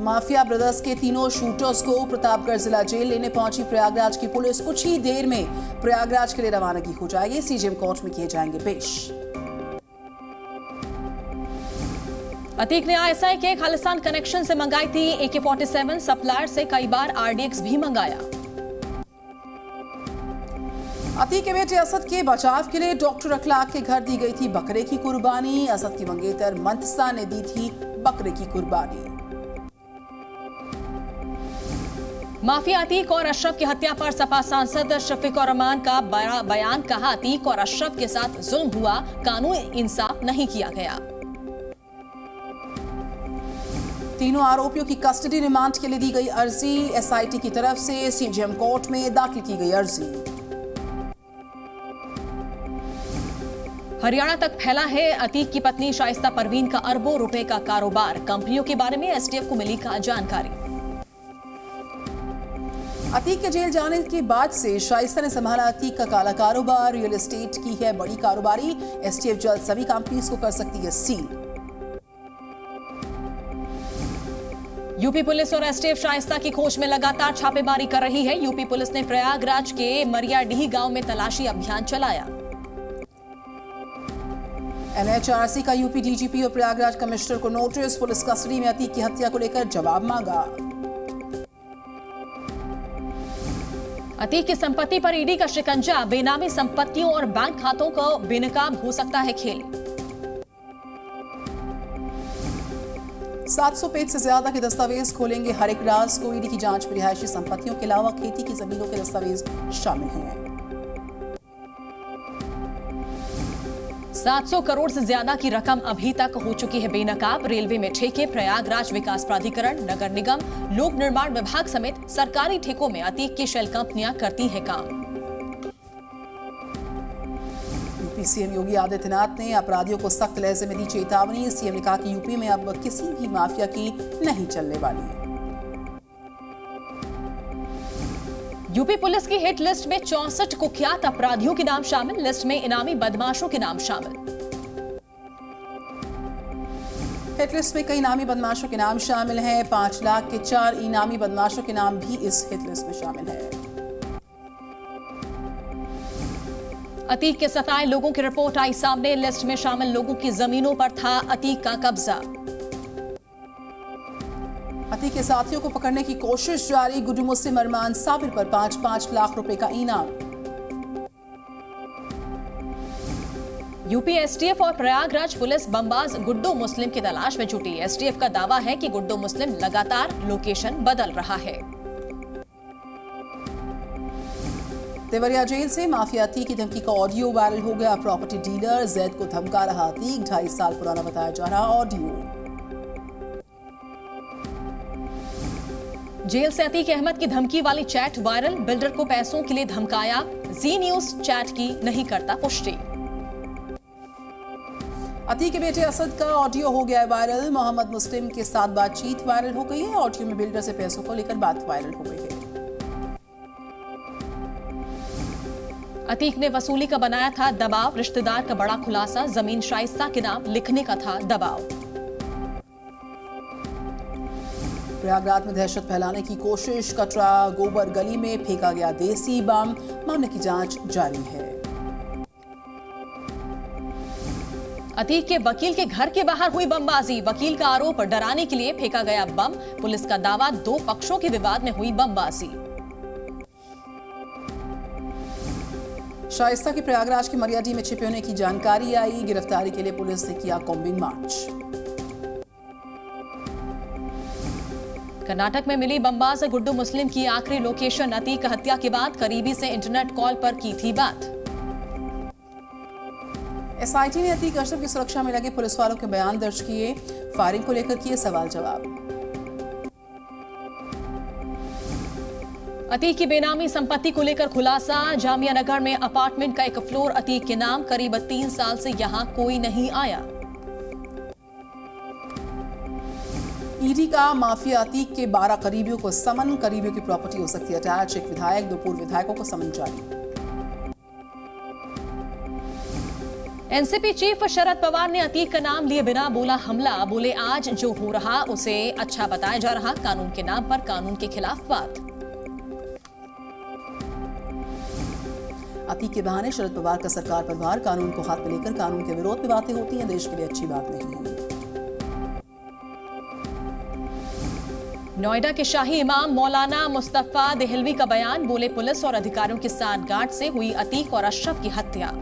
Mafia brothers के तीनों shooters को प्रतापगढ़ जिला जेल लेने पहुंची प्रयागराज की पुलिस। कुछ ही देर में प्रयागराज के लिए रवानगी हो जाएगी। सीजेएम कोर्ट में किए जाएंगे पेश। अतीक ने आईएसआई के खालिस्तान कनेक्शन से मंगाई थी AK-47, सप्लायर से कई बार RDX भी मंगाया। अतीक के बेटे असद के बचाव के लिए डॉक्टर अखलाक के घर दी गई थी बकरे की कुर्बानी। असद की मंगेतर मंतसा ने दी थी बकरे की कुर्बानी। माफिया अतीक और अशरफ की हत्या पर सपा सांसद शफीक और रहमान का बड़ा बयान। कहा, अतीक और अशरफ के साथ जुल्म हुआ, कानून इंसाफ नहीं किया गया। तीनों आरोपियों की कस्टडी रिमांड के लिए दी गई अर्जी। SIT की तरफ से सीजेएम कोर्ट में दाखिल की गई अर्जी। हरियाणा तक फैला है अतीक की पत्नी शाइस्ता परवीन का अरबों रुपए का कारोबार। कंपनियों के बारे में STF को मिली जानकारी। अतीक के जेल जाने के बाद से शाइस्ता ने संभाला अतीक का काला कारोबार। रियल एस्टेट की है बड़ी कारोबारी। STF जल्द सभी कंपनीज को कर सकती है सील। यूपी पुलिस और STF शाइस्ता की खोज में लगातार छापेमारी कर रही है। यूपी पुलिस ने प्रयागराज के मरियाडीह गांव में तलाशी अभियान चलाया। NHRC का यूपी DGP और प्रयागराज कमिश्नर को नोटिस। पुलिस कस्टडी में अतीक की हत्या को लेकर जवाब मांगा। अतीक की संपत्ति पर ईडी का शिकंजा। बेनामी संपत्तियों और बैंक खातों का बेनकाब हो सकता है खेल। 700 पेज से ज्यादा के दस्तावेज खोलेंगे हर एक राज को। ईडी की जांच में रिहायशी संपत्तियों के अलावा खेती की जमीनों के दस्तावेज शामिल हैं। 700 करोड़ से ज्यादा की रकम अभी तक हो चुकी है बेनकाब। रेलवे में ठेके, प्रयागराज विकास प्राधिकरण, नगर निगम, लोक निर्माण विभाग समेत सरकारी ठेकों में अतीक की शेल कंपनियां करती हैं काम। यूपी सीएम योगी आदित्यनाथ ने अपराधियों को सख्त लहजे में दी चेतावनी। सीएम ने कहा कि यूपी में अब किसी भी माफिया की नहीं चलने वाली। यूपी पुलिस की हिट लिस्ट में 64 कुख्यात अपराधियों के नाम शामिल। लिस्ट में इनामी बदमाशों के नाम शामिल। हिट लिस्ट में कई इनामी बदमाशों के नाम शामिल हैं। 5 लाख के 4 इनामी बदमाशों के नाम भी इस हिट लिस्ट में शामिल है। अतीक के 27 लोगों की रिपोर्ट आई सामने। लिस्ट में शामिल लोगों की जमीनों पर था अतीक का कब्जा। अतीक के साथियों को पकड़ने की कोशिश जारी। गुड्डू मुस्लिम अरमान साबिर पर 5-5 लाख रुपए का इनाम। यूपी STF और प्रयागराज पुलिस बमबाज गुड्डू मुस्लिम की तलाश में जुटी। STF का दावा है कि गुड्डू मुस्लिम लगातार लोकेशन बदल रहा है। देवरिया जेल से माफिया अतीक की धमकी का ऑडियो वायरल हो गया। प्रॉपर्टी डीलर जैद को धमका रहा अतीक। 2.5 साल पुराना बताया जा रहा ऑडियो। जेल से अतीक अहमद की धमकी वाली चैट वायरल। बिल्डर को पैसों के लिए धमकाया। जी न्यूज चैट की नहीं करता पुष्टि। अतीक के बेटे असद का ऑडियो हो गया वायरल। मोहम्मद मुस्लिम के साथ बातचीत वायरल हो गई है। ऑडियो में बिल्डर से पैसों को लेकर बात वायरल हो गई है। अतीक ने वसूली का बनाया था दबाव। रिश्तेदार का बड़ा खुलासा। जमीन शाइस्ता के नाम लिखने का था दबाव। प्रयागराज में दहशत फैलाने की कोशिश। कटरा गोबर गली में फेंका गया देसी बम। मामले की जांच जारी है। अतीक के वकील के घर के बाहर हुई बमबाजी। वकील का आरोप, डराने के लिए फेंका गया बम। पुलिस का दावा, 2 पक्षों के विवाद में हुई बमबाजी। शाइस्ता की प्रयागराज के मरियाडीह में छिपे होने की जानकारी आई। गिरफ्तारी के लिए पुलिस ने किया कॉम्बिंग मार्च। कर्नाटक में मिली बमबाज गुड्डू मुस्लिम की आखिरी लोकेशन। अतीक हत्या के बाद करीबी से इंटरनेट कॉल पर की थी बात। SIT ने अतीक अशरफ की सुरक्षा में लगे पुलिस वालों के बयान दर्ज किए। फायरिंग को लेकर किए सवाल जवाब। अतीक की बेनामी संपत्ति को लेकर खुलासा। जामिया नगर में अपार्टमेंट का 1 फ्लोर अतीक के नाम। करीब 3 साल से यहां कोई नहीं आया। ईडी का माफिया अतीक के 12 करीबियों को समन। करीबियों की प्रॉपर्टी हो सकती है अटैच। 1 विधायक, 2 पूर्व विधायकों को समन जारी। एनसीपी चीफ शरद पवार ने अतीक का नाम लिए बिना बोला हमला। बोले आज जो हो रहा उसे अच्छा बताया जा रहा, कानून के नाम पर कानून के खिलाफ बात। अतीक के बहाने शरद पवार का सरकार पर वार। कानून को हाथ में लेकर कानून के विरोध में बातें होती हैं, देश के लिए अच्छी बात नहीं है। नोएडा के शाही इमाम मौलाना मुस्तफा देहलवी का बयान। बोले पुलिस और अधिकारियों की सांठगांठ से हुई अतीक और अशरफ की हत्या।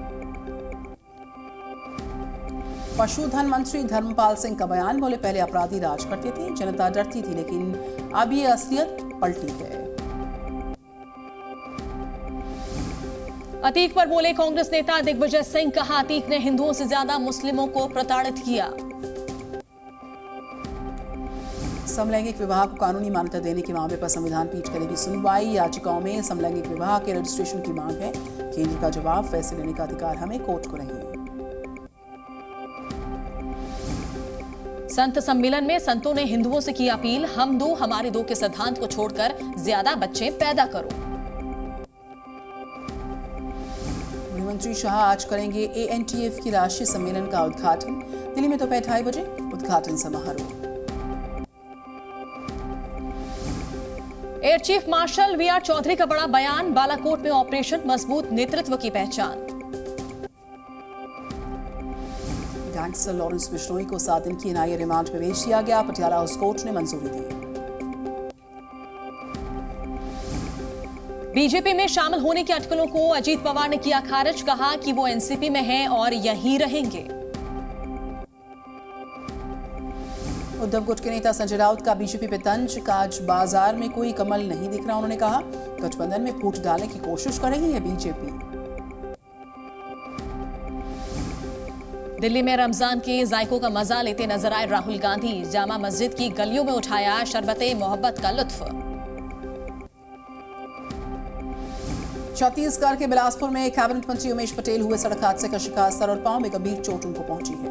पशुधन मंत्री धर्मपाल सिंह का बयान। बोले पहले अपराधी राज करते थे, जनता डरती थी, लेकिन अब ये असलियत पलटी है। अतीक पर बोले कांग्रेस नेता दिग्विजय सिंह। कहा अतीक ने हिंदुओं से ज्यादा मुस्लिमों को प्रताड़ित किया। समलैंगिक विवाह को कानूनी मान्यता देने के मामले पर संविधान पीठ करेगी सुनवाई। याचिकाओं में समलैंगिक विवाह के रजिस्ट्रेशन की मांग है। केंद्र का जवाब, फैसले लेने का अधिकार हमें, कोर्ट को नहीं। संत सम्मेलन में संतों ने हिंदुओं से की अपील। हम दो हमारे दो के सिद्धांत को छोड़कर ज्यादा बच्चे पैदा करो। गृहमंत्री शाह आज करेंगे एएनटीएफ की राष्ट्रीय सम्मेलन का उद्घाटन। दिल्ली में दोपहर 2:30 बजे उद्घाटन समारोह। Air chief marshal V R Chaudhari का बड़ा बयान। बालाकोट में ऑपरेशन, मजबूत नेतृत्व की पहचान। गैंगस्टर लॉरेंस बिश्नोई को 7 दिन की एनआईए रिमांड में भेज दिया गया। पटियाला हाउस कोर्ट ने मंजूरी दी। बीजेपी में शामिल होने की अटकलों को अजीत पवार ने किया खारिज। कहा कि वो एनसीपी में हैं और यहीं रहेंगे। उद्धव गुट के नेता संजय राउत का बीजेपी पे तंज। आज बाजार में कोई कमल नहीं दिख रहा। उन्होंने कहा गठबंधन में फूट डालने की कोशिश करेगी है बीजेपी। दिल्ली में रमजान के जायकों का मजा लेते नजर आए राहुल गांधी। जामा मस्जिद की गलियों में उठाया शरबते मोहब्बत का लुत्फ। छत्तीसगढ़ के बिलासपुर में कैबिनेट मंत्री उमेश पटेल हुए सड़क हादसे का शिकार। सर और पांव में गंभीर चोट उनको पहुंची है।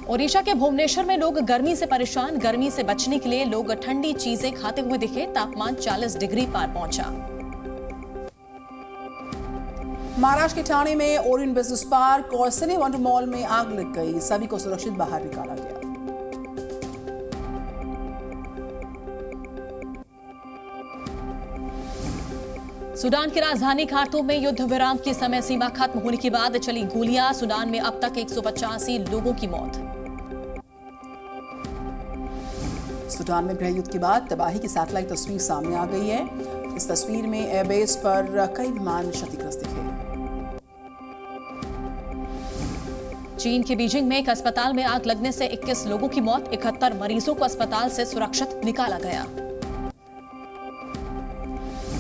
ओडिशा के भुवनेश्वर में लोग गर्मी से परेशान। गर्मी से बचने के लिए लोग ठंडी चीजें खाते हुए दिखे। तापमान 40 डिग्री पार पहुंचा। महाराष्ट्र के ठाणे में ओरियन बिजनेस पार्क और सिने वंडर मॉल में आग लग गई। सभी को सुरक्षित बाहर निकाला गया। सूडान की राजधानी खार्तूम में युद्ध विराम की समय सीमा खत्म होने के बाद चली गोलियां। सूडान में अब तक 185 लोगों की मौत। सूडान में गृहयुद्ध के बाद तबाही की सैटेलाइट तस्वीर सामने आ गई है। इस तस्वीर में एयरबेस पर कई विमान क्षतिग्रस्त दिखे। चीन के बीजिंग में एक अस्पताल में आग लगने से 21 लोगों की मौत। 71 मरीजों को अस्पताल से सुरक्षित निकाला गया।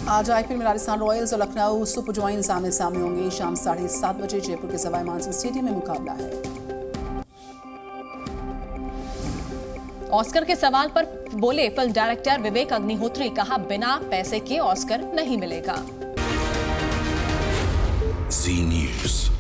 आज आईपीएल में राजस्थान रॉयल्स और लखनऊ सुपर जॉइंट्स आमने सामने होंगे। शाम 7:30 बजे जयपुर के सवाई मानसिंह स्टेडियम में मुकाबला है। ऑस्कर के सवाल पर बोले फिल्म डायरेक्टर विवेक अग्निहोत्री। कहा बिना पैसे के ऑस्कर नहीं मिलेगा। जी न्यूज़।